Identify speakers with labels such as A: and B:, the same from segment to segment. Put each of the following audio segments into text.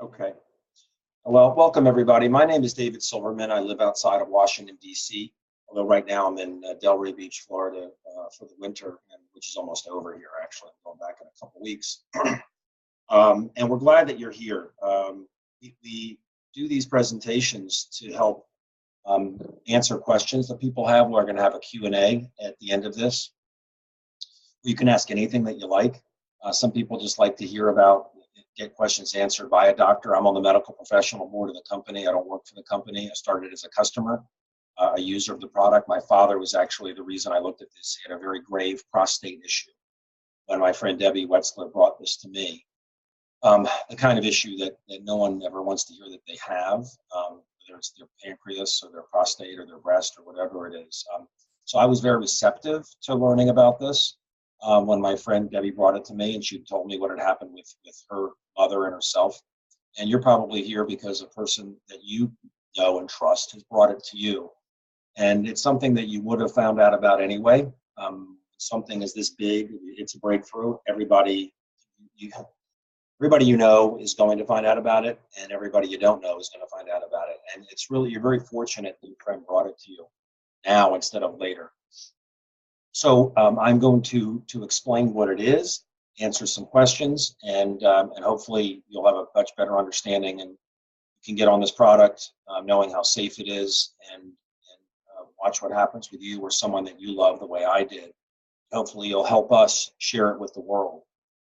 A: Okay. Well, welcome everybody. My name is David Silverman. I live outside of Washington, D.C., although right now I'm in Delray Beach, Florida for the winter, which is almost over here, actually. I'm going back in a couple weeks. And we're glad that you're here. We do these presentations to help answer questions that people have. We're going to have a Q&A at the end of this. You can ask anything that you like. Some people just like to hear about, get questions answered by a doctor. I'm on the medical professional board of the company. I don't work for the company. I started as a customer, a user of the product. My father was actually the reason I looked at this. He had a very grave prostate issue when my friend Debbie Wetzler brought this to me. The kind of issue that no one ever wants to hear that they have, whether it's their pancreas or their prostate or their breast or whatever it is. So I was very receptive to learning about this. When my friend Debbie brought it to me, and she told me what had happened with her mother and herself. And you're probably here because a person that you know and trust has brought it to you. And it's something that you would have found out about anyway. Something is this big, it's a breakthrough. Everybody you know is going to find out about it, and everybody you don't know is going to find out about it. And it's really, you're very fortunate that your friend brought it to you now instead of later. So I'm going to explain what it is, answer some questions, and hopefully you'll have a much better understanding and you can get on this product knowing how safe it is and watch what happens with you or someone that you love the way I did. Hopefully you'll help us share it with the world,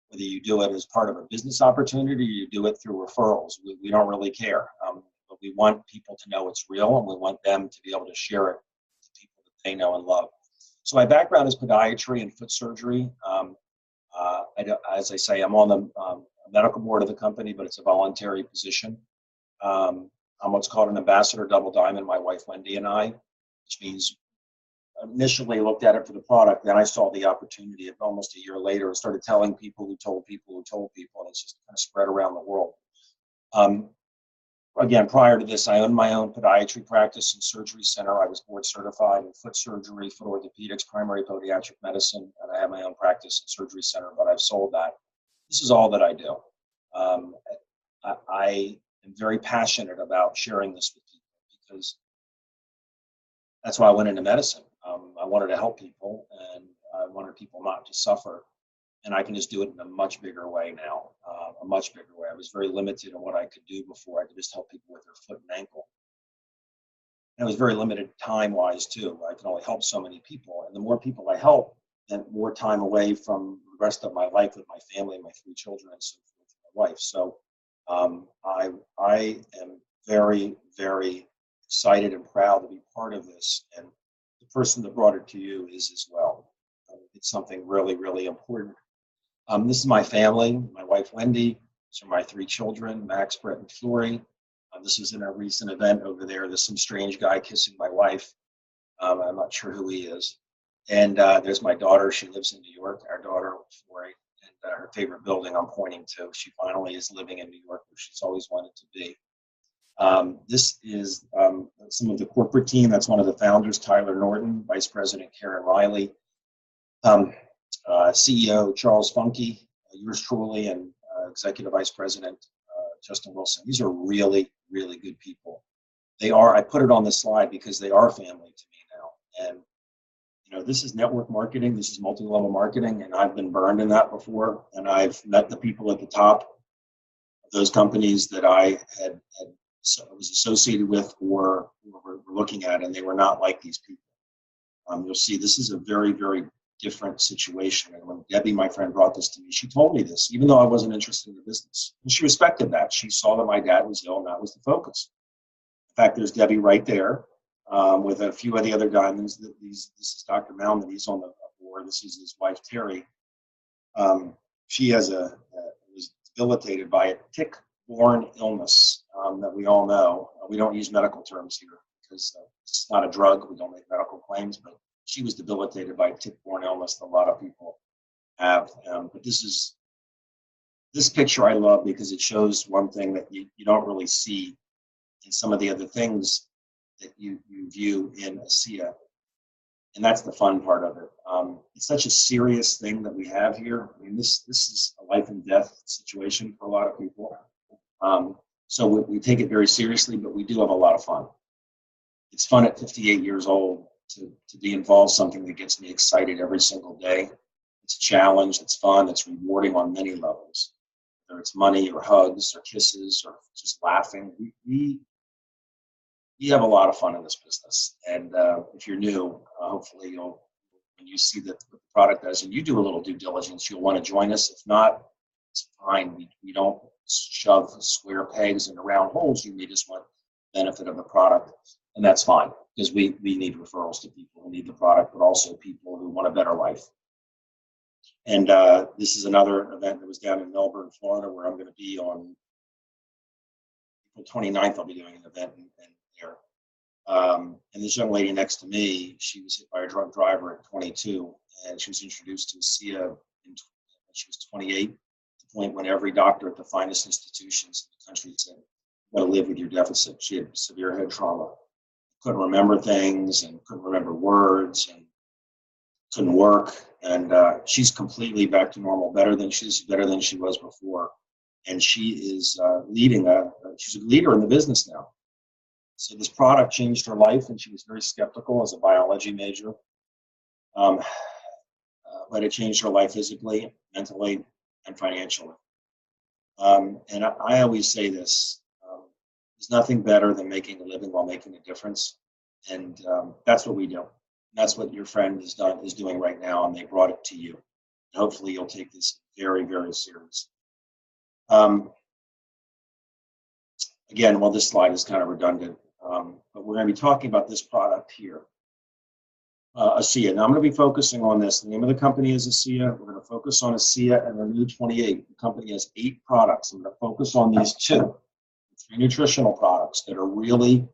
A: whether you do it as part of a business opportunity or you do it through referrals. We don't really care, but we want people to know it's real, and we want them to be able to share it to people that they know and love. So my background is podiatry and foot surgery. As I say, I'm on the medical board of the company, but it's a voluntary position. I'm what's called an ambassador double diamond, my wife Wendy and I, which means initially looked at it for the product, then I saw the opportunity of almost a year later and started telling people who told people who told people, and it's just kind of spread around the world. Again, prior to this, I owned my own podiatry practice and surgery center. I was board certified in foot surgery, foot orthopedics, primary podiatric medicine, and I have my own practice and surgery center, but I've sold that. This is all that I do. I am very passionate about sharing this with people because that's why I went into medicine. I wanted to help people, and I wanted people not to suffer. And I can just do it in a much bigger way now, a much bigger way. I was very limited in what I could do before. I could just help people with their foot and ankle. And it was very limited time-wise, too. I could only help so many people. And the more people I help, then more time away from the rest of my life with my family and my 3 children and so forth with my wife. So I am very, very excited and proud to be part of this. And the person that brought it to you is as well. It's something really, really important. This is my family, my wife, Wendy. These are my 3 children, Max, Brett, and Flory. This is in a recent event over there. There's some strange guy kissing my wife. I'm not sure who he is. And there's my daughter. She lives in New York, our daughter, Flory, and her favorite building I'm pointing to. She finally is living in New York, where she's always wanted to be. This is some of the corporate team. That's one of the founders, Tyler Norton, Vice President Karen Riley. CEO Charles Funky, yours truly, and Executive Vice President Justin Wilson. These are really, really good people. They are, I put it on the slide because they are family to me now. And, you know, this is network marketing, this is multi-level marketing, and I've been burned in that before. And I've met the people at the top of those companies that I was associated with or were looking at, and they were not like these people. You'll see this is a very, very different situation. And when Debbie, my friend, brought this to me, she told me this, even though I wasn't interested in the business. And she respected that. She saw that my dad was ill, and that was the focus. In fact, there's Debbie right there with a few of the other diamonds. This is Dr. Malman. He's on the board. This is his wife, Terry. She was debilitated by a tick-borne illness that we all know. We don't use medical terms here because it's not a drug. We don't make medical claims, but she was debilitated by a tick-borne illness that a lot of people have. But this picture I love because it shows one thing that you don't really see in some of the other things that you view in Asea. And that's the fun part of it. It's such a serious thing that we have here. I mean, this is a life and death situation for a lot of people. So we take it very seriously, but we do have a lot of fun. It's fun at 58 years old to be involved in something that gets me excited every single day. It's a challenge, it's fun, it's rewarding on many levels. Whether it's money or hugs or kisses or just laughing, we have a lot of fun in this business. And if you're new, hopefully you'll, when you see what the product does and you do a little due diligence, you'll want to join us. If not, it's fine. We don't shove square pegs into round holes. You may just want the benefit of the product, and that's fine because we need referrals to people who need the product, but also people who want a better life. And this is another event that was down in Melbourne, Florida, where I'm going to be on April 29th. I'll be doing an event in there. And this young lady next to me, she was hit by a drunk driver at 22, and she was introduced to Asea when she was 28, at the point when every doctor at the finest institutions in the country said, "You got to live with your deficit." She had severe head trauma, couldn't remember things, and couldn't remember words, and couldn't work. And she's completely back to normal, better than she was before. And she is she's a leader in the business now. So this product changed her life, and she was very skeptical as a biology major. But it changed her life physically, mentally, and financially. And I always say this, there's nothing better than making a living while making a difference. And that's what we do. And that's what your friend is doing right now, and they brought it to you. And hopefully you'll take this very, very seriously. Again, well, this slide is kind of redundant, but we're going to be talking about this product here, Asea. Now I'm going to be focusing on this. The name of the company is Asea. We're going to focus on Asea and Renew 28. The company has 8 products. I'm going to focus on these 2, 3 nutritional products that are really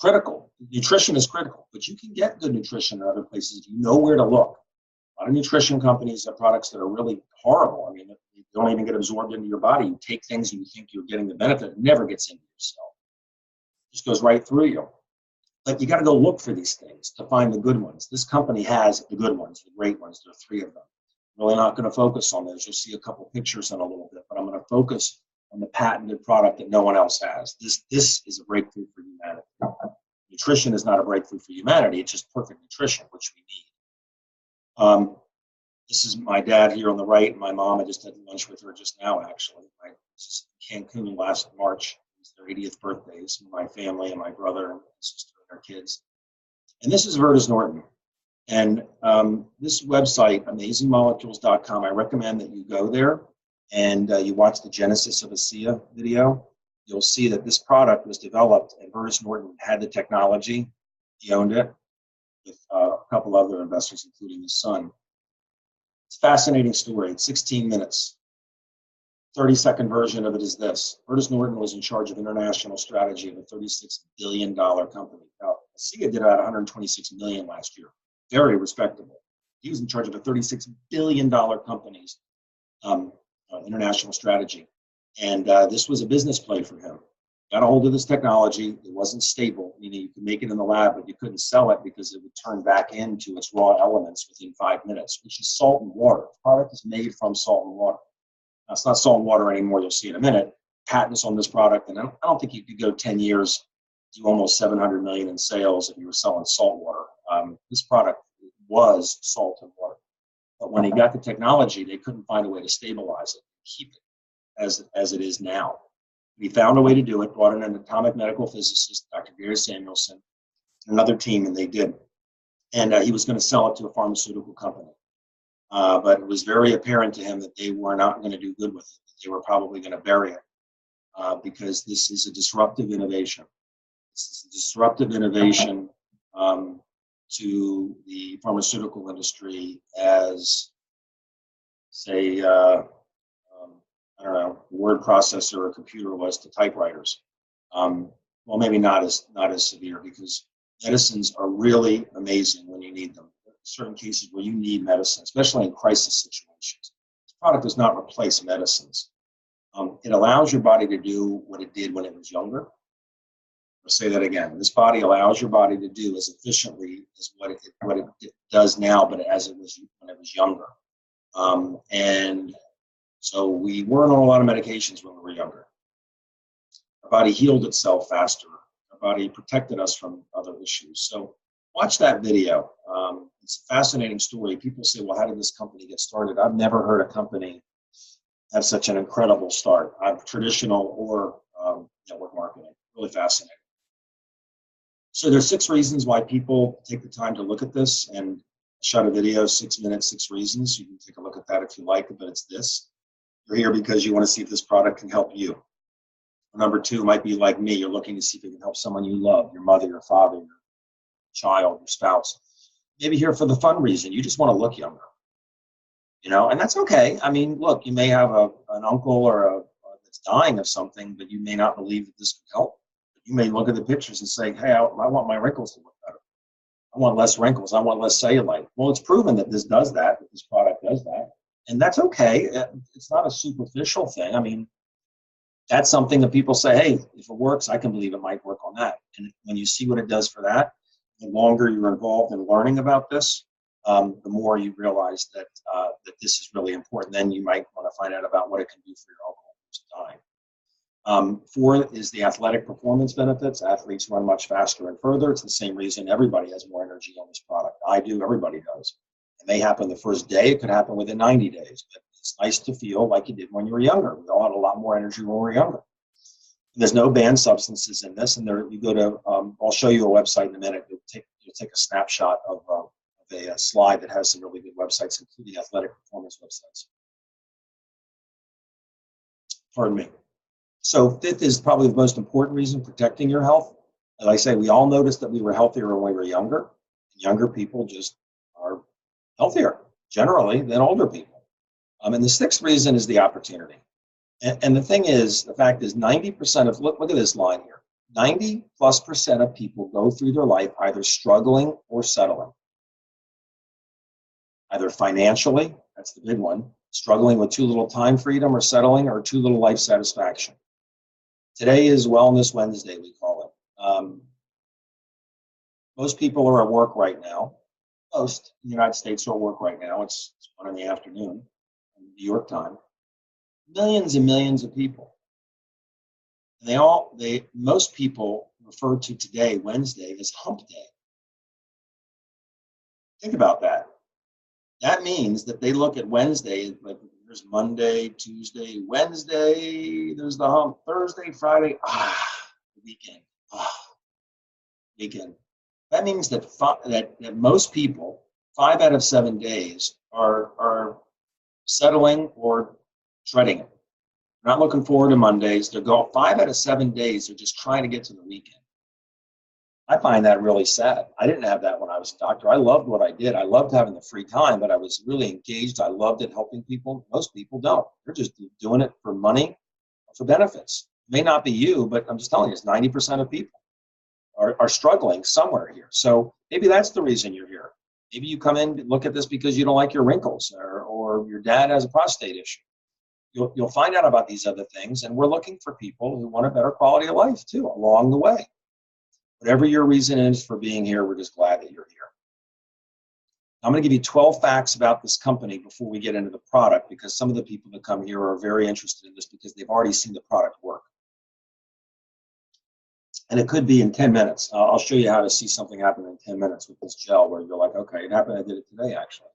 A: critical. Nutrition is critical, but you can get good nutrition in other places if you know where to look. A lot of nutrition companies have products that are really horrible. I mean, they don't even get absorbed into your body. You take things and you think you're getting the benefit. It never gets into your cell. It just goes right through you. But you got to go look for these things to find the good ones. This company has the good ones, the great ones. There are 3 of them. I'm really not going to focus on those. You'll see a couple pictures in a little bit, but I'm going to focus on the patented product that no one else has. This is a breakthrough for humanity. Nutrition is not a breakthrough for humanity. It's just perfect nutrition, which we need. This is my dad here on the right, and my mom. I just had lunch with her just now, actually. This is Cancun last March. It was their 80th birthdays. My family and my brother and sister and their kids. And this is Virtus Norton. And this website, amazingmolecules.com, I recommend that you go there and you watch the Genesis of Asea video. You'll see that this product was developed, and Virtus Norton had the technology. He owned it with a couple other investors, including his son. It's a fascinating story. It's 16 minutes. 30-second version of it is this. Virtus Norton was in charge of international strategy of a $36 billion company. Now, Asea did about $126 million last year. Very respectable. He was in charge of a $36 billion company's international strategy. And this was a business play for him. Got a hold of this technology. It wasn't stable, meaning you could make it in the lab, but you couldn't sell it because it would turn back into its raw elements within 5 minutes, which is salt and water. The product is made from salt and water. Now, it's not salt and water anymore. You'll see in a minute. Patents on this product, and I don't think you could go 10 years, do almost 700 million in sales if you were selling salt water. This product was salt and water. But when he got the technology, they couldn't find a way to stabilize it, keep it as it is now. We found a way to do it, brought in an atomic medical physicist, Dr. Gary Samuelson, another team, and they did. And he was going to sell it to a pharmaceutical company. But it was very apparent to him that they were not going to do good with it. They were probably going to bury it because this is a disruptive innovation. This is a disruptive innovation to the pharmaceutical industry as, say, I don't know, a word processor or a computer was to typewriters. Well, maybe not as severe, because medicines are really amazing when you need them. There are certain cases where you need medicine, especially in crisis situations. This product does not replace medicines. It allows your body to do what it did when it was younger. I'll say that again. This body allows your body to do as efficiently as what it does now, but as it was when it was younger. And so we weren't on a lot of medications when we were younger. Our body healed itself faster. Our body protected us from other issues. So watch that video. It's a fascinating story. People say, well, how did this company get started? I've never heard a company have such an incredible start, traditional or network marketing. Really fascinating. So there's 6 reasons why people take the time to look at this, and I shot a video, 6 minutes, 6 reasons. You can take a look at that if you like, but it's this. You're here because you want to see if this product can help you. Number 2 might be like me. You're looking to see if it can help someone you love, your mother, your father, your child, your spouse. Maybe here for the fun reason. You just want to look younger. And that's okay. I mean, look, you may have an uncle or that's dying of something, but you may not believe that this can help. You may look at the pictures and say, hey, I want my wrinkles to look better. I want less wrinkles. I want less cellulite. Well, it's proven that this does that this product does that. And that's okay. It's not a superficial thing. I mean, that's something that people say, hey, if it works, I can believe it might work on that. And when you see what it does for that, the longer you're involved in learning about this, the more you realize that this is really important. Then you might want to find out about what it can do for your uncle who's dying. 4 is the athletic performance benefits. Athletes run much faster and further. It's the same reason everybody has more energy on this product. I do, everybody does. It may happen the first day, it could happen within 90 days, but it's nice to feel like you did when you were younger. We all had a lot more energy when we were younger. And there's no banned substances in this, and there you go to, I'll show you a website in a minute. You'll take a snapshot of a slide that has some really good websites, including athletic performance websites. Pardon me. So 5th is probably the most important reason, protecting your health. As I say, we all noticed that we were healthier when we were younger. Younger people just are healthier generally than older people. And the 6th reason is the opportunity. And the thing is, the fact is 90% of, look at this line here, 90+% of people go through their life either struggling or settling. Either financially, that's the big one, struggling with too little time freedom, or settling, or too little life satisfaction. Today is Wellness Wednesday, we call it. Most people are at work right now. Most in the United States are at work right now. It's 1 in the afternoon, New York time. Millions and millions of people. And most people refer to today, Wednesday, as hump day. Think about that. That means that they look at Wednesday, like there's Monday, Tuesday, Wednesday, there's the hump, Thursday, Friday, the weekend, weekend. That means that that most people, 5 out of 7 days, are settling or dreading it. They're not looking forward to Mondays. They're going 5 out of 7 days. They're just trying to get to the weekend. I find that really sad. I didn't have that when I was a doctor. I loved what I did. I loved having the free time, but I was really engaged. I loved it, helping people. Most people don't. They're just doing it for money, for benefits. It may not be you, but I'm just telling you, it's 90% of people are struggling somewhere here. So maybe that's the reason you're here. Maybe you come in, look at this because you don't like your wrinkles, or your dad has a prostate issue. You'll find out about these other things, and we're looking for people who want a better quality of life too along the way. Whatever your reason is for being here, we're just glad that you're here. I'm going to give you 12 facts about this company before we get into the product, because some of the people that come here are very interested in this because they've already seen the product work. And it could be in 10 minutes. I'll show you how to see something happen in 10 minutes with this gel, where you're like, okay, it happened. I did it today, actually.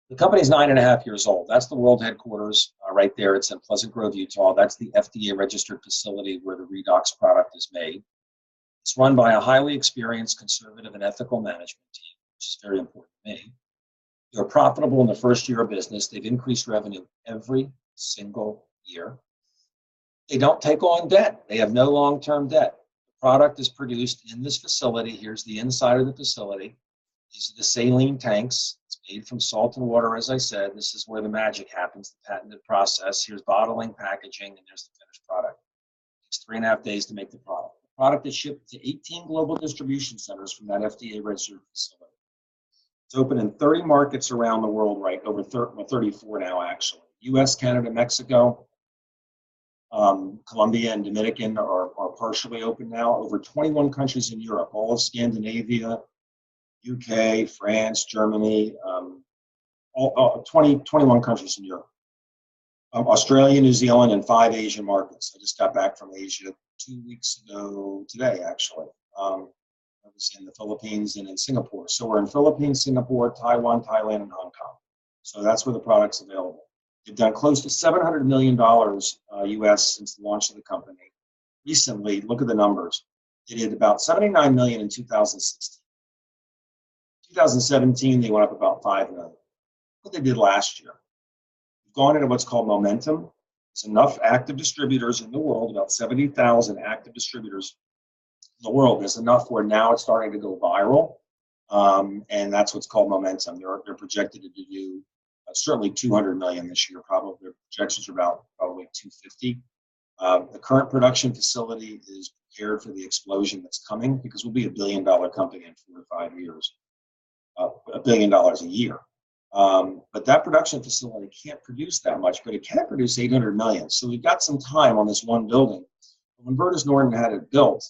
A: The company's 9.5 years old. That's the world headquarters right there. It's in Pleasant Grove, Utah. That's the FDA-registered facility where the Redox product is made. It's run by a highly experienced, conservative, and ethical management team, which is very important to me. They're profitable in the first year of business. They've increased revenue every single year. They don't take on debt. They have no long-term debt. The product is produced in this facility. Here's the inside of the facility. These are the saline tanks. It's made from salt and water, as I said. This is where the magic happens, the patented process. Here's bottling, packaging, and there's the finished product. It takes 3.5 days to make the product. The product is shipped to 18 global distribution centers from that FDA-registered facility. It's open in 30 markets around the world, right? Over 34 now, actually. U.S., Canada, Mexico, Colombia, and Dominican are partially open now. Over 21 countries in Europe, all of Scandinavia, UK, France, Germany, 21 countries in Europe. Australia, New Zealand, and 5 Asian markets. I just got back from Asia 2 weeks ago today, actually. I was in the Philippines and in Singapore. So we're in Philippines, Singapore, Taiwan, Thailand, and Hong Kong. So that's where the product's available. They've done close to $700 million US since the launch of the company. Recently, look at the numbers. They did about 79 million in 2016. 2017, they went up about 5 million. What they did last year. We've gone into what's called momentum. There's enough active distributors in the world, about 70,000 active distributors in the world. There's enough where now it's starting to go viral, and that's what's called momentum. They're projected to do certainly 200 million this year. Probably their projections are about probably 250. The current production facility is prepared for the explosion that's coming because we'll be $1 billion company in 4 to 5 years, $1 billion a year. But that production facility can't produce that much, but it can produce 800 million. So we've got some time on this one building. When Bertus Norton had it built,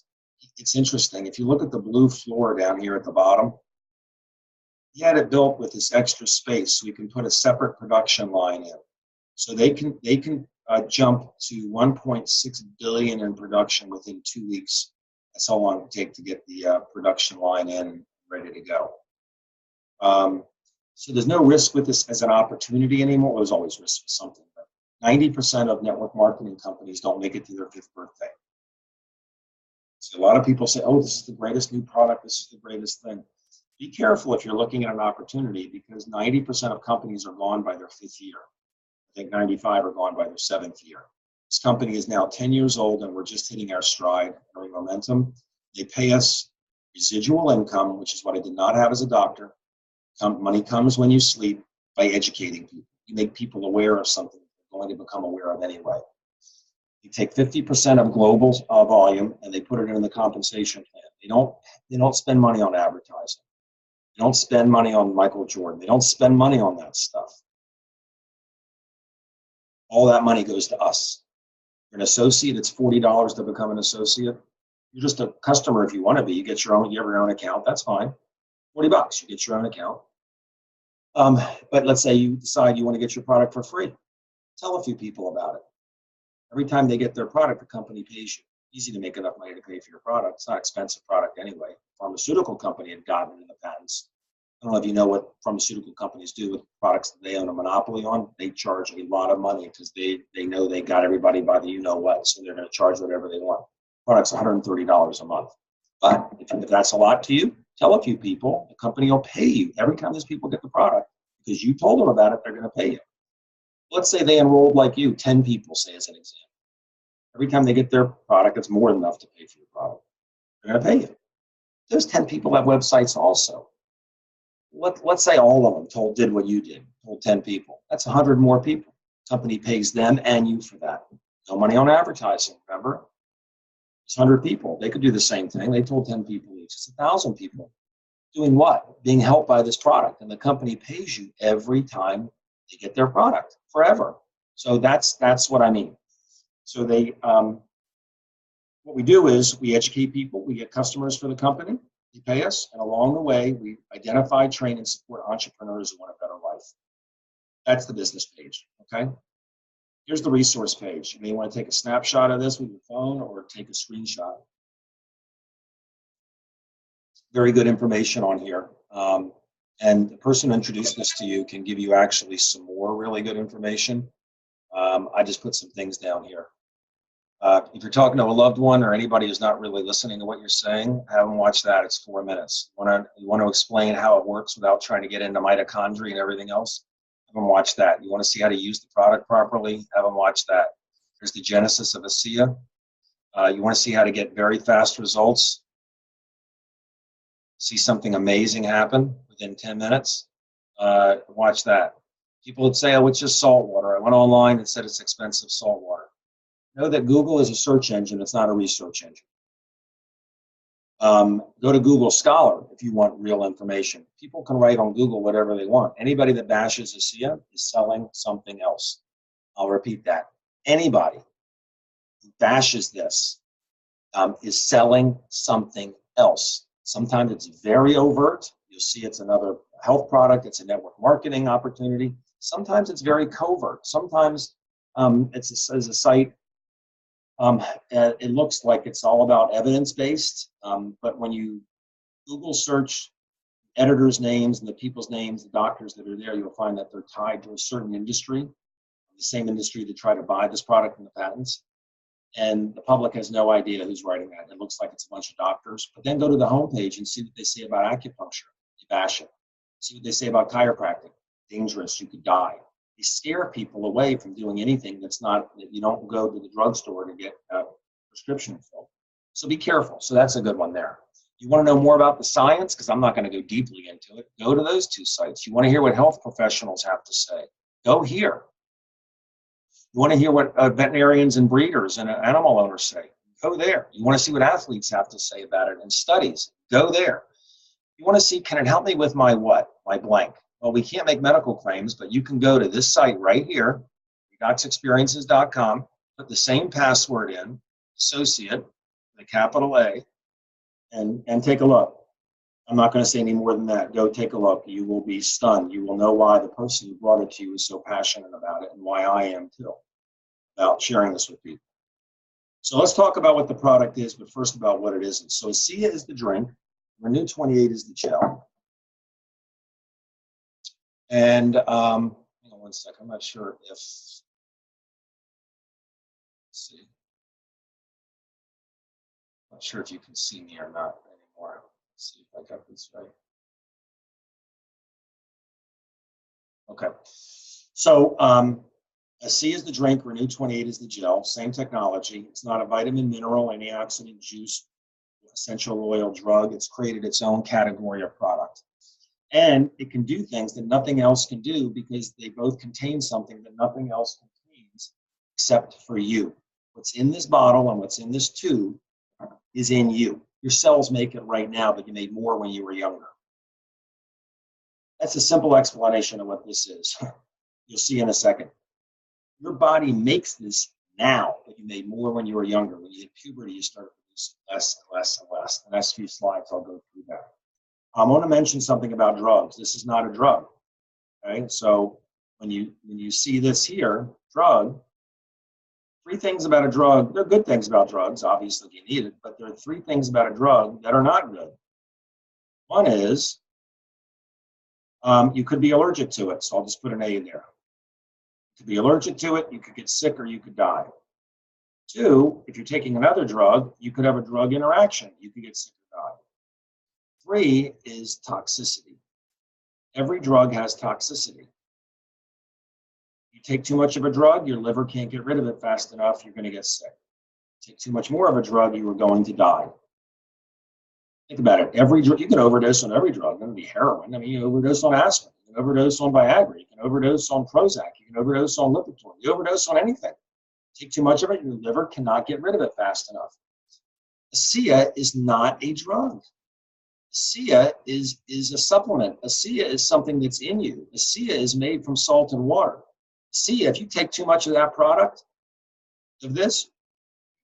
A: it's interesting. If you look at the blue floor down here at the bottom, he had it built with this extra space so we can put a separate production line in. So they can jump to 1.6 billion in production within 2 weeks. That's how long it would take to get the production line in and ready to go. So there's no risk with this as an opportunity anymore. Well, there's always risk with something, but 90% of network marketing companies don't make it to their 5th birthday. So a lot of people say, oh, this is the greatest new product, this is the greatest thing. Be careful if you're looking at an opportunity because 90% of companies are gone by their 5th year. I think 95 are gone by their 7th year. This company is now 10 years old and we're just hitting our stride, our momentum. They pay us residual income, which is what I did not have as a doctor. Money comes when you sleep by educating people. You make people aware of something they're going to become aware of anyway. You take 50% of global volume and they put it in the compensation plan. They don't spend money on advertising. They don't spend money on Michael Jordan. They don't spend money on that stuff. All that money goes to us. You're an associate, it's $40 to become an associate. You're just a customer if you want to be. You have your own account, that's fine. $40, you get your own account. But let's say you decide you want to get your product for free. Tell a few people about it. Every time they get their product, the company pays you. Easy to make enough money to pay for your product. It's not an expensive product anyway. Pharmaceutical company had gotten in the patents. I don't know if you know what pharmaceutical companies do with products that they own a monopoly on. They charge a lot of money because they know they got everybody by the you-know-what, so they're going to charge whatever they want. Product's $130 a month. But if that's a lot to you, tell a few people. The company will pay you every time those people get the product because you told them about it. They're going to pay you. Let's say they enrolled like you, 10 people, say as an example. Every time they get their product, it's more than enough to pay for your product. They're going to pay you. Those 10 people have websites also. Let's say all of them did what you did, told 10 people. That's 100 more people. Company pays them and you for that. No money on advertising, remember? It's 100 people. They could do the same thing. They told 10 people each. It's 1,000 people. Doing what? Being helped by this product. And the company pays you every time they get their product, forever. So that's what I mean. So what we do is we educate people. We get customers for the company. They pay us. And along the way, we identify, train, and support entrepreneurs who want a better life. That's the business page, okay? Here's the resource page. You may want to take a snapshot of this with your phone or take a screenshot. Very good information on here. And the person who introduced this to you can give you actually some more really good information. I just put some things down here. If you're talking to a loved one or anybody who's not really listening to what you're saying, have them watch that. It's 4 minutes. You want to explain how it works without trying to get into mitochondria and everything else? Have them watch that. You want to see how to use the product properly? Have them watch that. There's the genesis of Asea. You want to see how to get very fast results? See something amazing happen within 10 minutes? Watch that. People would say, oh, it's just salt water. I went online and said it's expensive salt water. Know that Google is a search engine. It's not a research engine. Go to Google Scholar if you want real information. People can write on Google whatever they want. Anybody that bashes Asea is selling something else. I'll repeat that. Anybody who bashes this is selling something else. Sometimes it's very overt. You'll see it's another health product. It's a network marketing opportunity. Sometimes it's very covert. Sometimes it's a site It looks like it's all about evidence-based, but when you Google search editors' names and the people's names, the doctors that are there, you'll find that they're tied to a certain industry, the same industry that try to buy this product and the patents. And the public has no idea who's writing that. It looks like it's a bunch of doctors. But then go to the homepage and see what they say about acupuncture. You bash it. See what they say about chiropractic. Dangerous. You could die. They scare people away from doing anything that you don't go to the drugstore to get a prescription filled. So be careful. So that's a good one there. You want to know more about the science? Because I'm not going to go deeply into it. Go to those two sites. You want to hear what health professionals have to say? Go here. You want to hear what veterinarians and breeders and animal owners say? Go there. You want to see what athletes have to say about it and studies? Go there. You want to see, can it help me with my what? My blank. Well, we can't make medical claims, but you can go to this site right here, redoxexperiences.com, put the same password in, associate, with a capital A, and take a look. I'm not going to say any more than that. Go take a look. You will be stunned. You will know why the person who brought it to you is so passionate about it and why I am too, about sharing this with people. So let's talk about what the product is, but first about what it isn't. So Asea is the drink. Renew 28 is the gel. And hang on one second. I'm not sure if, let's see. Not sure if you can see me or not anymore. Let's see if I got this right. Okay. So Asea is the drink, Renew 28 is the gel, same technology. It's not a vitamin, mineral, antioxidant, juice, essential oil, drug. It's created its own category of product. And it can do things that nothing else can do because they both contain something that nothing else contains except for you. What's in this bottle and what's in this tube is in you. Your cells make it right now, but you made more when you were younger. That's a simple explanation of what this is. You'll see in a second. Your body makes this now, but you made more when you were younger. When you hit puberty, you start producing less and less and less. The next few slides, I'll go through that. I want to mention something about drugs. This is not a drug. Okay, so when you see this here, drug, three things about a drug. There are good things about drugs, obviously you need it, but there are three things about a drug that are not good. One is you could be allergic to it, so I'll just put an A in there. You could be allergic to it, you could get sick, or you could die. Two, if you're taking another drug, you could have a drug interaction. You could get sick or die. Three is toxicity. Every drug has toxicity. You take too much of a drug, your liver can't get rid of it fast enough, you're going to get sick. Take too much more of a drug, you are going to die. Think about it. Every drug, you can overdose on every drug. It can be heroin. I mean, you can overdose on aspirin. You can overdose on Viagra. You can overdose on Prozac. You can overdose on Lipitor. You overdose on anything. Take too much of it, your liver cannot get rid of it fast enough. Asea is not a drug. Asea is a supplement. Asea is something that's in you. Asea is made from salt and water. Asea, if you take too much of that product, of this,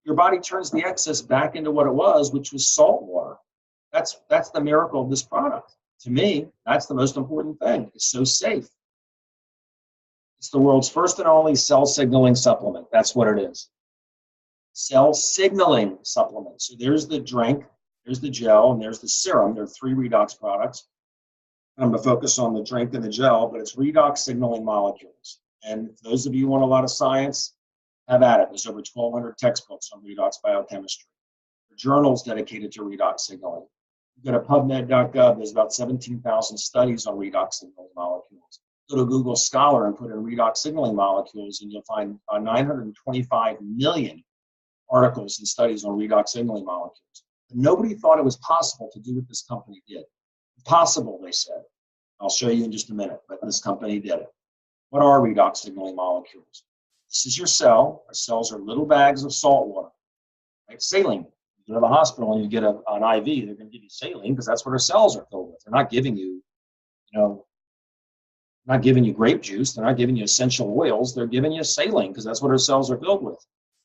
A: your body turns the excess back into what it was, which was salt water. That's the miracle of this product. To me, that's the most important thing. It's so safe. It's the world's first and only cell signaling supplement. That's what it is. Cell signaling supplement. So there's the drink, there's the gel, and there's the serum. There are three redox products. I'm going to focus on the drink and the gel, but it's redox signaling molecules. And for those of you who want a lot of science, have at it. There's over 1,200 textbooks on redox biochemistry. There are journals dedicated to redox signaling. You go to PubMed.gov, there's about 17,000 studies on redox signaling molecules. Go to Google Scholar and put in redox signaling molecules, and you'll find 925 million articles and studies on redox signaling molecules. But nobody thought it was possible to do what this company did. Impossible, they said. I'll show you in just a minute, but this company did it. What are redox signaling molecules? This is your cell. Our cells are little bags of salt water, like saline. You go to the hospital and you get an IV, they're going to give you saline because that's what our cells are filled with. They're not giving you, not giving you grape juice. They're not giving you essential oils. They're giving you saline because that's what our cells are filled with.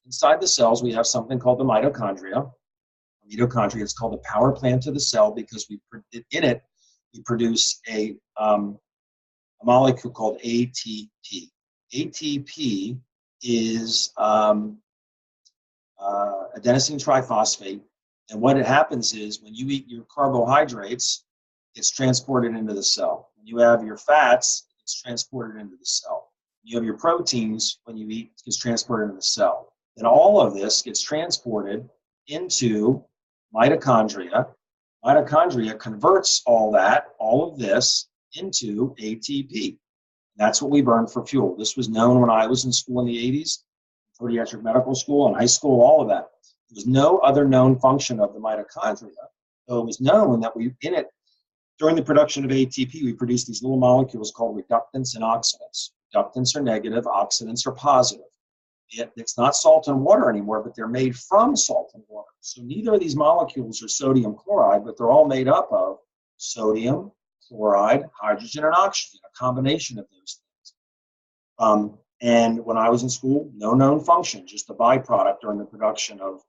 A: Inside the cells, we have something called the mitochondria. Mitochondria is called the power plant of the cell because in it we produce a molecule called ATP. ATP is adenosine triphosphate. And what happens is when you eat your carbohydrates, it's transported into the cell. When you have your fats, it's transported into the cell. You have your proteins, when you eat, it's transported into the cell. And all of this gets transported into mitochondria. Mitochondria converts all of this into ATP. That's what we burn for fuel. This was known when I was in school in the 80s, pediatric medical school and high school, all of that. There was no other known function of the mitochondria. So it was known that during the production of ATP, we produce these little molecules called reductants and oxidants. Reductants are negative, oxidants are positive. It's not salt and water anymore, but they're made from salt and water. So neither of these molecules are sodium chloride, but they're all made up of sodium, chloride, hydrogen, and oxygen, a combination of those things. And when I was in school, no known function, just a byproduct during the production of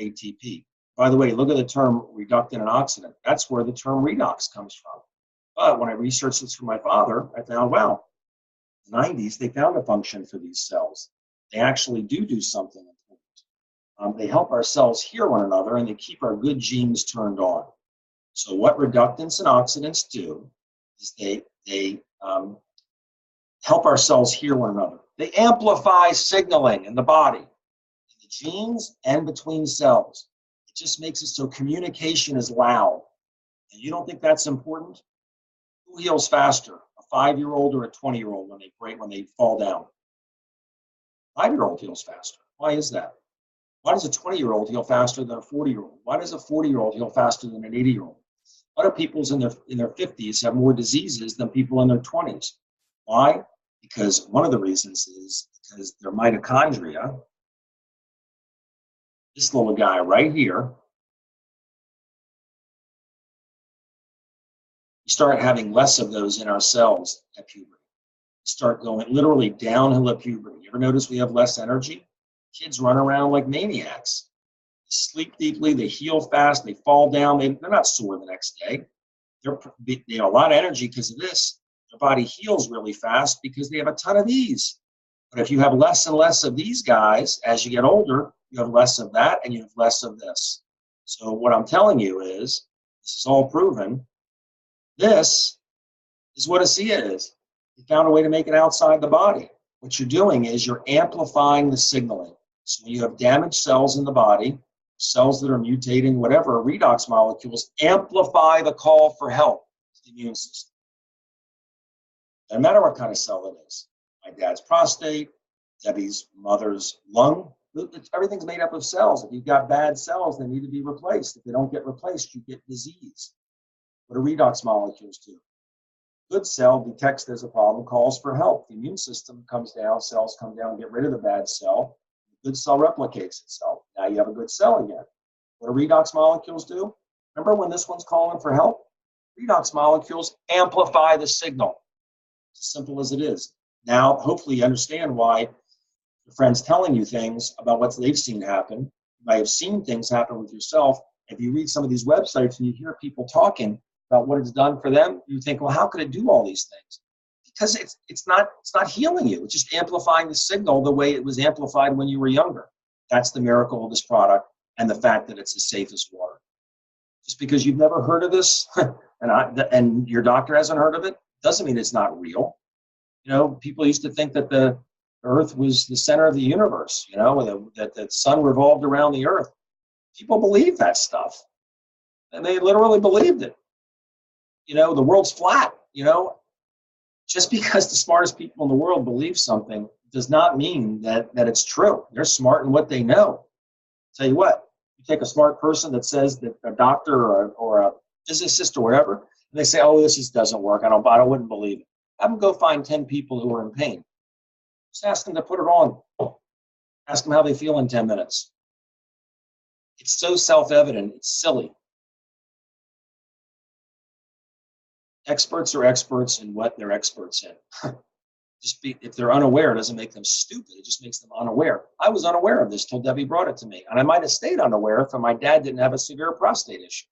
A: ATP. By the way, look at the term reductant and oxidant. That's where the term redox comes from. But when I researched this for my father, I found, wow, in the 90s, they found a function for these cells. They actually do something important. They help our cells hear one another, and they keep our good genes turned on. So what reductants and oxidants do is they help our cells hear one another. They amplify signaling in the body, in the genes and between cells. It just makes it so communication is loud. And you don't think that's important? Who heals faster, a 5-year-old or a 20-year-old when they fall down? 5-year-old heals faster. Why is that? Why does a 20-year-old heal faster than a 40-year-old? Why does a 40-year-old heal faster than an 80-year-old? Why do people in their 50s have more diseases than people in their 20s? Why? Because one of the reasons is because their mitochondria, this little guy right here, we start having less of those in our cells at puberty. We start going literally downhill at puberty. You ever notice we have less energy? Kids run around like maniacs. They sleep deeply, they heal fast, they fall down, they're not sore the next day. They have a lot of energy because of this. Their body heals really fast because they have a ton of these. But if you have less and less of these guys, as you get older, you have less of that and you have less of this. So what I'm telling you is, this is all proven, this is what Asea is. You found a way to make it outside the body. What you're doing is you're amplifying the signaling. So when you have damaged cells in the body, cells that are mutating, whatever, redox molecules amplify the call for help to the immune system. No matter what kind of cell it is. My dad's prostate, Debbie's mother's lung, everything's made up of cells. If you've got bad cells, they need to be replaced. If they don't get replaced, you get disease. What do redox molecules do? Good cell detects there's a problem, calls for help. The immune system comes down, cells come down, get rid of the bad cell. The good cell replicates itself. Now you have a good cell again. What do redox molecules do? Remember when this one's calling for help? Redox molecules amplify the signal. It's as simple as it is. Now, hopefully you understand why your friend's telling you things about what they've seen happen. You might have seen things happen with yourself. If you read some of these websites and you hear people talking about what it's done for them, you think, well, how could it do all these things? Because it's not healing you. It's just amplifying the signal the way it was amplified when you were younger. That's the miracle of this product and the fact that it's as safe as water. Just because you've never heard of this and your doctor hasn't heard of it, doesn't mean it's not real. You know, people used to think that the earth was the center of the universe, you know, that the sun revolved around the earth. People believe that stuff. And they literally believed it. You know, the world's flat, you know. Just because the smartest people in the world believe something does not mean that it's true. They're smart in what they know. Tell you what, you take a smart person that says that a doctor or a physicist or whatever, and they say, oh, this just doesn't work. I wouldn't believe it. Have them go find 10 people who are in pain. Just ask them to put it on. Ask them how they feel in 10 minutes. It's so self-evident, it's silly. Experts are experts in what they're experts in. If they're unaware, it doesn't make them stupid. It just makes them unaware. I was unaware of this till Debbie brought it to me. And I might have stayed unaware if my dad didn't have a severe prostate issue.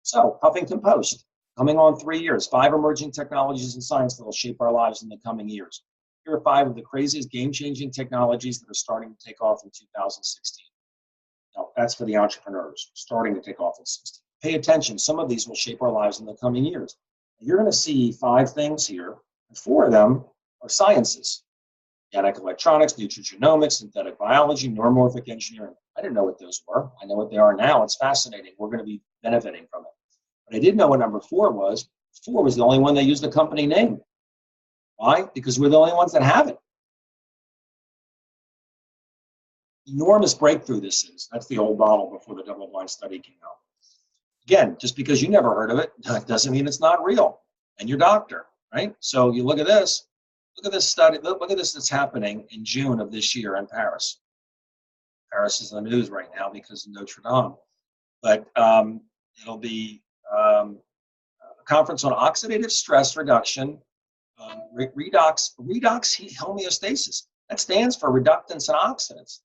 A: So, Huffington Post, coming on 3 years, 5 emerging technologies in science that will shape our lives in the coming years. Here are 5 of the craziest game-changing technologies that are starting to take off in 2016. Now, that's for the entrepreneurs starting to take off at 60. Pay attention. Some of these will shape our lives in the coming years. You're going to see 5 things here, and 4 of them are sciences. Organic electronics, nutrigenomics, synthetic biology, neuromorphic engineering. I didn't know what those were. I know what they are now. It's fascinating. We're going to be benefiting from it. But I did know what number 4 was. 4 was the only one that used the company name. Why? Because we're the only ones that have it. Enormous breakthrough this is. That's the old model before the double-blind study came out. Again, just because you never heard of it doesn't mean it's not real. And your doctor, right? So you look at this. Look at this study. Look at this that's happening in June of this year in Paris. Paris is in the news right now because of Notre Dame. But it'll be a conference on oxidative stress reduction, redox homeostasis. That stands for reductants and oxidants.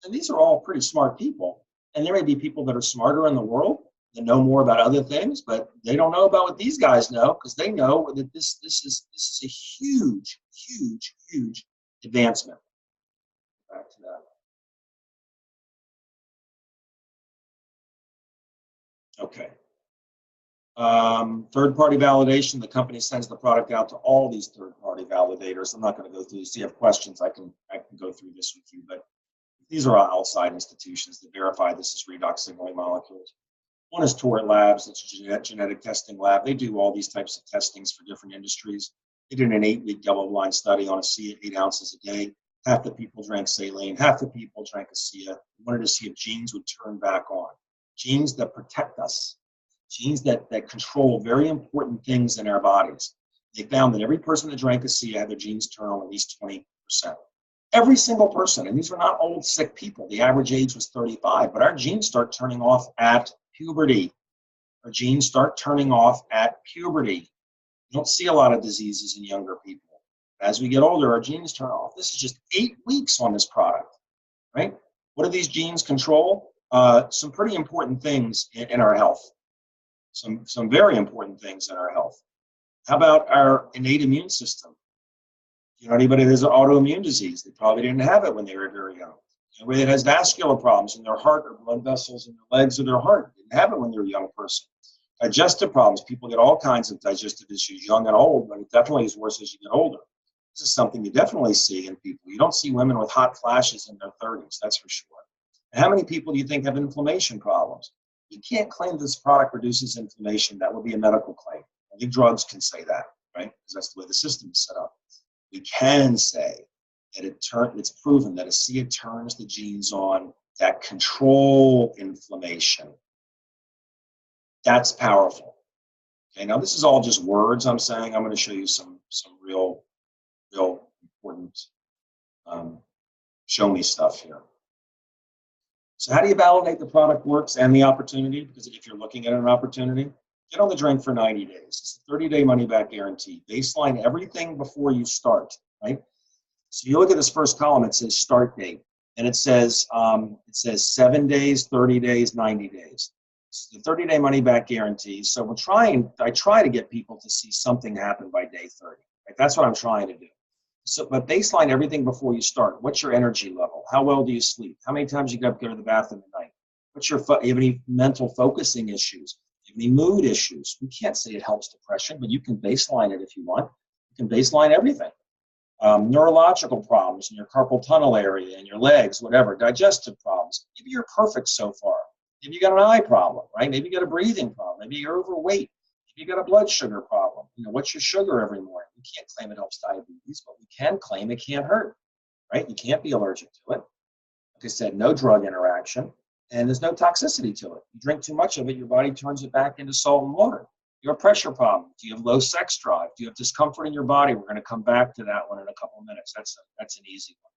A: And these are all pretty smart people. And there may be people that are smarter in the world that know more about other things, but they don't know about what these guys know because they know that this is a huge, huge, huge advancement. Back to that. Okay. Third-party validation. The company sends the product out to all these third-party validators. I'm not going to go through this. If you have questions, I can go through this with you, but these are outside institutions that verify this is redox signaling molecules. One is Torit Labs. It's a genetic testing lab. They do all these types of testings for different industries. They did an 8-week double-blind study on Asea, 8 ounces a day. Half the people drank saline. Half the people drank Asea. We wanted to see if genes would turn back on. Genes that protect us. Genes that control very important things in our bodies. They found that every person that drank Asea had their genes turn on at least 20%. Every single person, and these were not old, sick people. The average age was 35, but our genes start turning off at puberty. Our genes start turning off at puberty. You don't see a lot of diseases in younger people. As we get older, our genes turn off. This is just 8 weeks on this product, right? What do these genes control? Some pretty important things in our health. Some very important things in our health. How about our innate immune system? You know, anybody that has an autoimmune disease, they probably didn't have it when they were very young. Anybody that has vascular problems in their heart or blood vessels in their legs or their heart, didn't have it when they were a young person. Digestive problems, people get all kinds of digestive issues, young and old, but it definitely is worse as you get older. This is something you definitely see in people. You don't see women with hot flashes in their 30s, that's for sure. And how many people do you think have inflammation problems? You can't claim this product reduces inflammation. That would be a medical claim. Only drugs can say that, right? Because that's the way the system is set up. We can say that it's proven that Asea turns the genes on that control inflammation. That's powerful. Okay, now this is all just words I'm saying. I'm going to show you some real important show me stuff here. So how do you validate the product works and the opportunity? Because if you're looking at an opportunity, get on the drink for 90 days. It's a 30-day money-back guarantee. Baseline everything before you start, right? So you look at this first column, it says start date. And it says 7 days, 30 days, 90 days. It's the 30-day money-back guarantee. So I try to get people to see something happen by day 30. Right? That's what I'm trying to do. So, but baseline everything before you start. What's your energy level? How well do you sleep? How many times you got to go to the bathroom at night? You have any mental focusing issues? Do you have any mood issues? We can't say it helps depression, but you can baseline it if you want. You can baseline everything. Neurological problems in your carpal tunnel area, in your legs, whatever. Digestive problems. Maybe you're perfect so far. Maybe you got an eye problem, right? Maybe you got a breathing problem. Maybe you're overweight. Maybe you got a blood sugar problem. You know, what's your sugar every morning? We can't claim it helps diabetes, but we can claim it can't hurt, right? You can't be allergic to it. Like I said, no drug interaction, and there's no toxicity to it. You drink too much of it, your body turns it back into salt and water. You have a pressure problem. Do you have low sex drive? Do you have discomfort in your body? We're going to come back to that one in a couple of minutes. That's an easy one.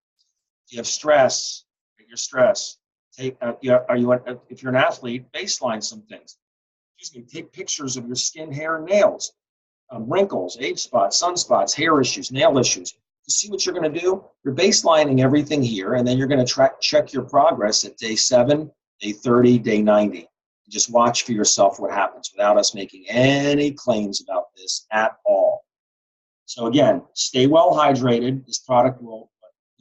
A: Do you have stress? Your stress. If you're an athlete, baseline some things. Take pictures of your skin, hair, and nails, wrinkles, age spots, sunspots, hair issues, nail issues. To see what you're going to do, you're baselining everything here, and then you're going to check your progress at day 7, day 30, day 90. Just watch for yourself what happens without us making any claims about this at all. So again, stay well hydrated. This product will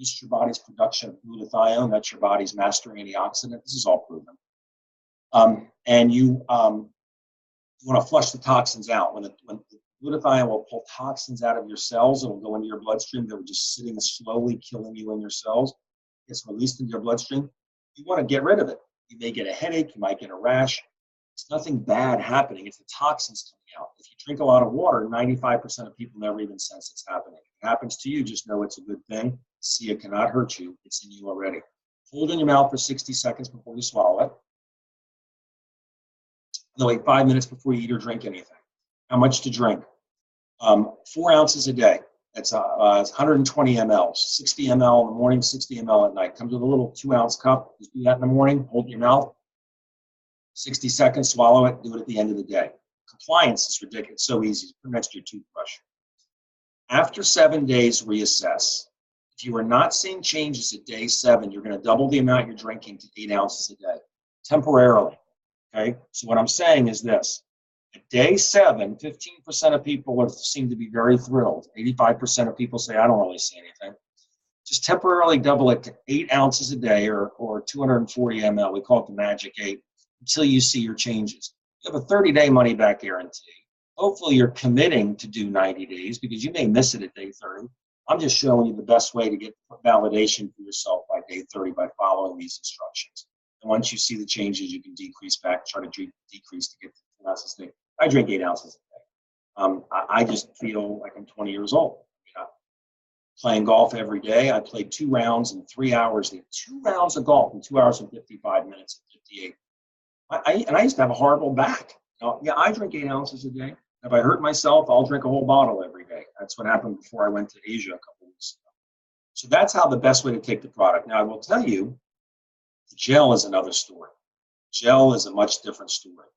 A: boosts your body's production of glutathione. That's your body's master antioxidant. This is all proven. And you want to flush the toxins out. When the glutathione will pull toxins out of your cells, it'll go into your bloodstream. They were just sitting slowly killing you in your cells. It gets released into your bloodstream. You want to get rid of it. You may get a headache. You might get a rash. It's nothing bad happening. It's the toxins coming out. If you drink a lot of water, 95% of people never even sense it's happening. If it happens to you, just know it's a good thing. See, it cannot hurt you. It's in you already. Hold it in your mouth for 60 seconds before you swallow it. No, wait 5 minutes before you eat or drink anything. How much to drink? 4 ounces a day. That's 120 ml. 60 ml in the morning, 60 ml at night. Comes with a little 2-ounce cup. Just do that in the morning. Hold it in your mouth. 60 seconds, swallow it. Do it at the end of the day. Compliance is ridiculous. It's so easy. Put it next to your toothbrush. After 7 days, reassess. If you are not seeing changes at day 7, you're going to double the amount you're drinking to 8 ounces a day, temporarily. Okay? So what I'm saying is this. At day 7, 15% of people seem to be very thrilled. 85% of people say, I don't really see anything. Just temporarily double it to 8 ounces a day or 240 ml. We call it the magic 8 until you see your changes. You have a 30-day money-back guarantee. Hopefully, you're committing to do 90 days because you may miss it at day 30. I'm just showing you the best way to get validation for yourself by day 30 by following these instructions. And once you see the changes, you can decrease back, try to decrease to get to 2 ounces a day. I drink 8 ounces a day. I just feel like I'm 20 years old. Playing golf every day. I played 2 rounds in 3 hours. 2 rounds of golf in 2 hours and 55 minutes at 58. I used to have a horrible back. Yeah, I drink 8 ounces a day. If I hurt myself, I'll drink a whole bottle every day. That's what happened before I went to Asia a couple weeks ago. So that's how the best way to take the product. Now, I will tell you, the gel is another story. Gel is a much different story.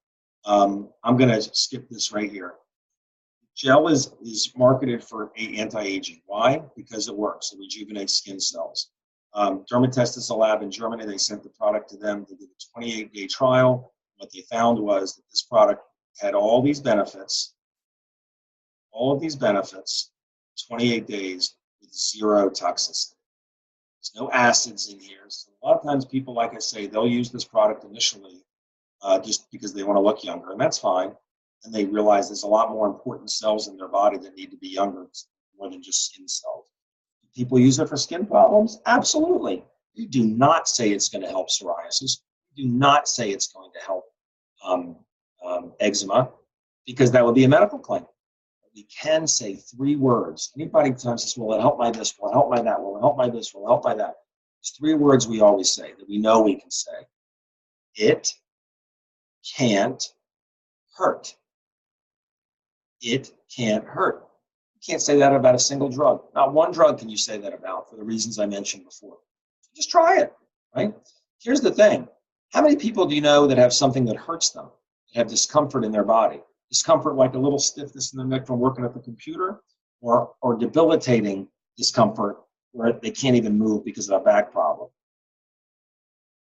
A: I'm going to skip this right here. Gel is marketed for anti-aging. Why? Because it works. It rejuvenates skin cells. Dermatest is a lab in Germany. They sent the product to them. They did a 28-day trial. What they found was that this product had all of these benefits, 28 days with 0 toxicity. There's no acids in here. So a lot of times people, like I say, they'll use this product initially just because they want to look younger, and that's fine. And they realize there's a lot more important cells in their body that need to be younger, more than just skin cells. People use it for skin problems? Absolutely. You do not say it's going to help psoriasis. You do not say it's going to help eczema, because that would be a medical claim. We can say 3 words. Anybody tells us, will it help my this, will it help my that, will it help my this, will it help my that? There's 3 words we always say that we know we can say. It can't hurt. It can't hurt. Can't say that about a single drug. Not one drug can you say that about for the reasons I mentioned before. Just try it, right? Here's the thing. How many people do you know that have something that hurts them, that have discomfort in their body? Discomfort like a little stiffness in the neck from working at the computer, or debilitating discomfort where they can't even move because of a back problem.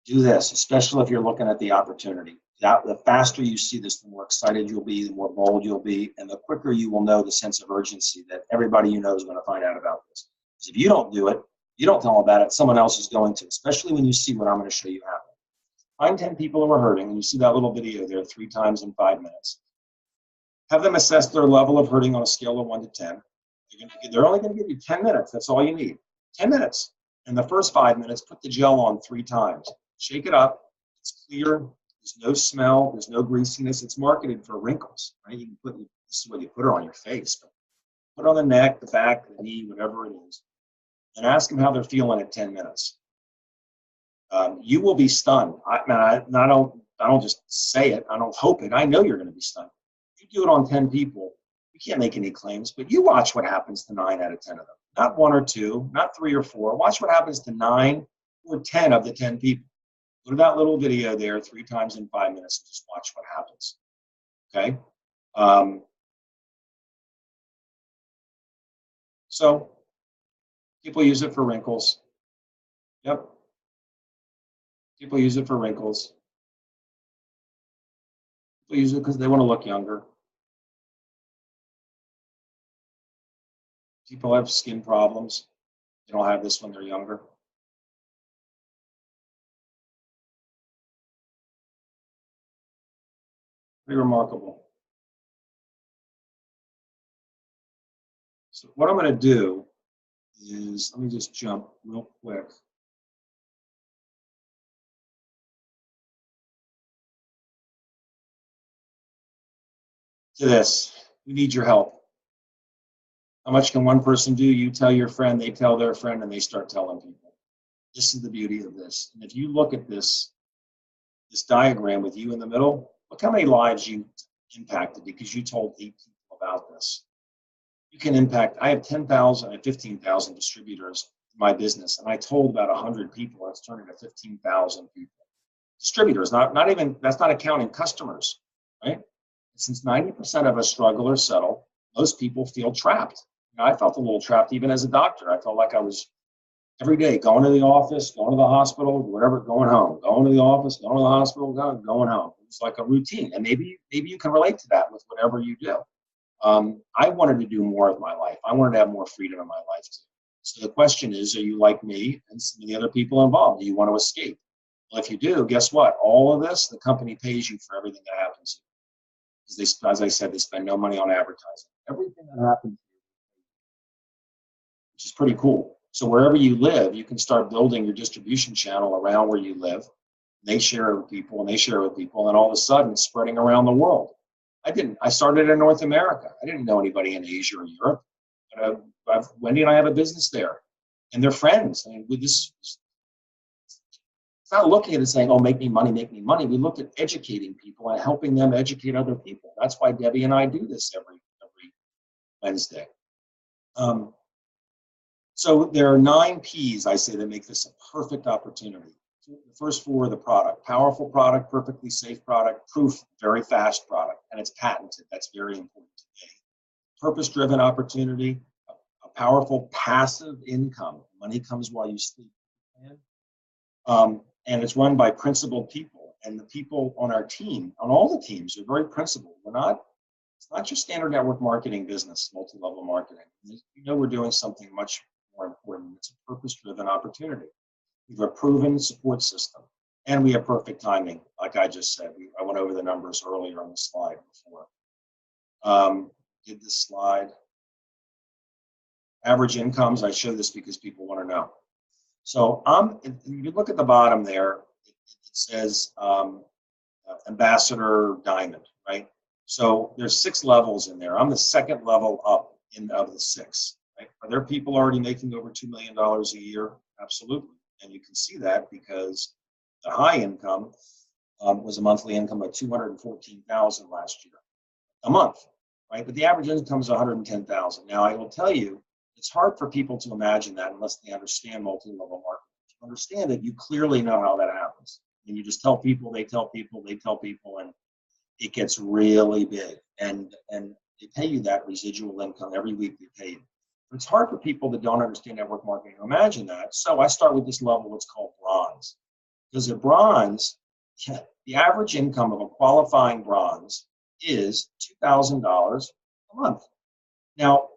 A: Do this, especially if you're looking at the opportunity. The faster you see this, the more excited you'll be, the more bold you'll be, and the quicker you will know the sense of urgency that everybody you know is going to find out about this. Because if you don't do it, you don't tell them about it, someone else is going to, especially when you see what I'm going to show you happen. Find 10 people who are hurting, and you see that little video there 3 times in 5 minutes. Have them assess their level of hurting on a scale of 1 to 10. They're only going to give you 10 minutes. That's all you need. 10 minutes. In the first 5 minutes, put the gel on 3 times. Shake it up. It's clear. There's no smell. There's no greasiness. It's marketed for wrinkles, right? You can put, this is what you put it on your face. But put it on the neck, the back, the knee, whatever it is, and ask them how they're feeling at 10 minutes. You will be stunned. I don't just say it. I don't hope it. I know you're going to be stunned. You do it on 10 people. You can't make any claims, but you watch what happens to 9 out of 10 of them. Not 1 or 2, not 3 or 4. Watch what happens to 9 or 10 of the 10 people. Go to that little video there 3 times in 5 minutes and just watch what happens. Okay? So people use it for wrinkles. Yep. People use it for wrinkles. People use it because they want to look younger. People have skin problems. don't have this when they're younger. Pretty remarkable. So what I'm going to do is, let me just jump real quick. To this. We need your help. How much can one person do? You tell your friend, they tell their friend, and they start telling people. This is the beauty of this. And if you look at this diagram with you in the middle, look how many lives you impacted because you told 8 people about this. You can impact, I have 10,000 and 15,000 distributors in my business, and I told about 100 people, that's turning to 15,000 people. Distributors, not even, that's not accounting customers, right? Since 90% of us struggle or settle, most people feel trapped. You know, I felt a little trapped even as a doctor. I felt like I was every day going to the office, going to the hospital, whatever, going home, going to the office, going to the hospital, going home. It's like a routine. And maybe you can relate to that with whatever you do. I wanted to do more of my life. I wanted to have more freedom in my life too. So the question is, are you like me and some of the other people involved? Do you want to escape? Well, if you do, guess what? All of this, the company pays you for everything that happens. Because they, as I said, they spend no money on advertising. Everything that happens, which is pretty cool. So wherever you live, you can start building your distribution channel around where you live. They share it with people, and they share it with people, and all of a sudden, it's spreading around the world. I started in North America. I didn't know anybody in Asia or Europe. But Wendy and I have a business there, and they're friends. I mean, it's not looking at it saying, oh, make me money, make me money. We look at educating people and helping them educate other people. That's why Debbie and I do this every Wednesday. So there are 9 P's, I say, that make this a perfect opportunity. The first 4 are the product. Powerful product, perfectly safe product, proof, very fast product, and it's patented. That's very important today. Purpose-driven opportunity, a powerful passive income. Money comes while you sleep. And it's run by principled people. And the people on our team, on all the teams, are very principled. It's not your standard network marketing business, multi-level marketing. You know we're doing something much more important. It's a purpose-driven opportunity. We have a proven support system, and we have perfect timing, like I just said. I went over the numbers earlier on the slide before. Did this slide. Average incomes, I show this because people want to know. So if you look at the bottom there, it says Ambassador Diamond, right? So there's 6 levels in there. I'm the 2nd level up of the 6. Right? Are there people already making over $2 million a year? Absolutely. And you can see that because the high income was a monthly income of $214,000 last year, a month, right? But the average income is $110,000. Now I will tell you, it's hard for people to imagine that unless they understand multi-level marketing. To understand it, you clearly know how that happens. And you just tell people, they tell people, they tell people, and it gets really big. And they pay you that residual income every week. They pay you. It's hard for people that don't understand network marketing to imagine that. So I start with this level, what's called bronze. Because at bronze, the average income of a qualifying bronze is $2,000 a month. Now,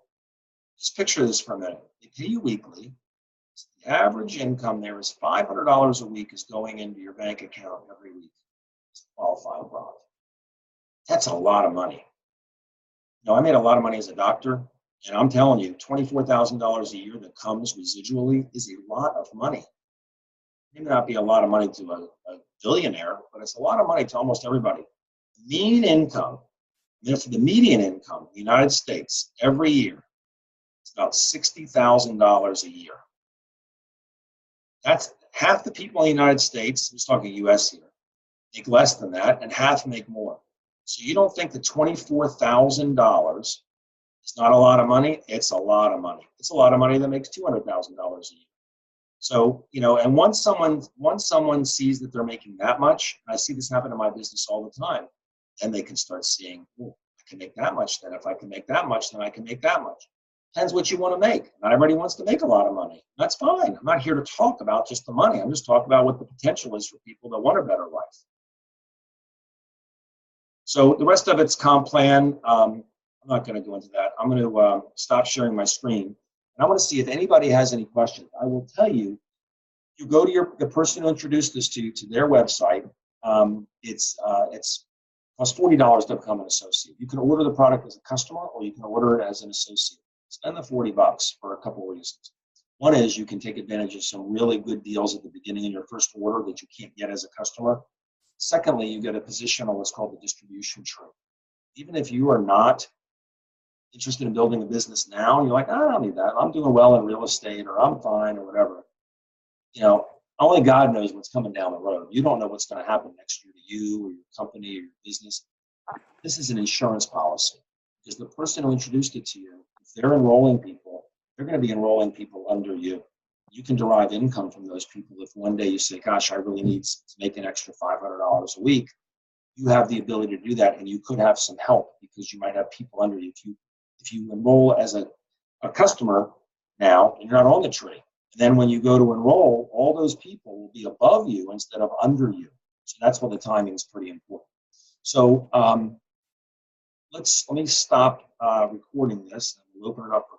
A: just picture this for a minute. They pay you weekly. The average income there is $500 a week is going into your bank account every week. It's qualifying bronze. That's a lot of money. You know, I made a lot of money as a doctor. And I'm telling you, $24,000 a year that comes residually is a lot of money. It may not be a lot of money to a billionaire, but it's a lot of money to almost everybody. Mean income, therefore the median income in the United States every year is about $60,000 a year. That's half the people in the United States, I'm just talking US here, make less than that, and half make more. So you don't think that $24,000 it's not a lot of money. It's a lot of money. It's a lot of money that makes $200,000 a year. So, you know, and once someone sees that they're making that much, and I see this happen in my business all the time, then they can start seeing, oh, I can make that much. Then if I can make that much, then I can make that much. Depends what you want to make. Not everybody wants to make a lot of money. That's fine. I'm not here to talk about just the money. I'm just talking about what the potential is for people that want a better life. So the rest of it's comp plan. I'm not going to go into that. I'm going to stop sharing my screen. And I want to see if anybody has any questions. I will tell you, you go to the person who introduced this to their website. It's costs $40 to become an associate. You can order the product as a customer, or you can order it as an associate. Spend the $40 for a couple of reasons. One is you can take advantage of some really good deals at the beginning of your first order that you can't get as a customer. Secondly, you get a position on what's called the distribution tree. Even if you are not interested in building a business now, you're like, I don't need that. I'm doing well in real estate, or I'm fine, or whatever. Only God knows what's coming down the road. You don't know what's going to happen next year to you or your company or your business. This is an insurance policy, because the person who introduced it to you, if they're enrolling people, they're going to be enrolling people under you. You can derive income from those people. If one day you say, gosh, I really need to make an extra $500 a week, you have the ability to do that, and you could have some help because you might have people under you. If you enroll as a customer now, and you're not on the tree, and then when you go to enroll, all those people will be above you instead of under you. So that's why the timing is pretty important. So let me stop recording this, and we'll open it up for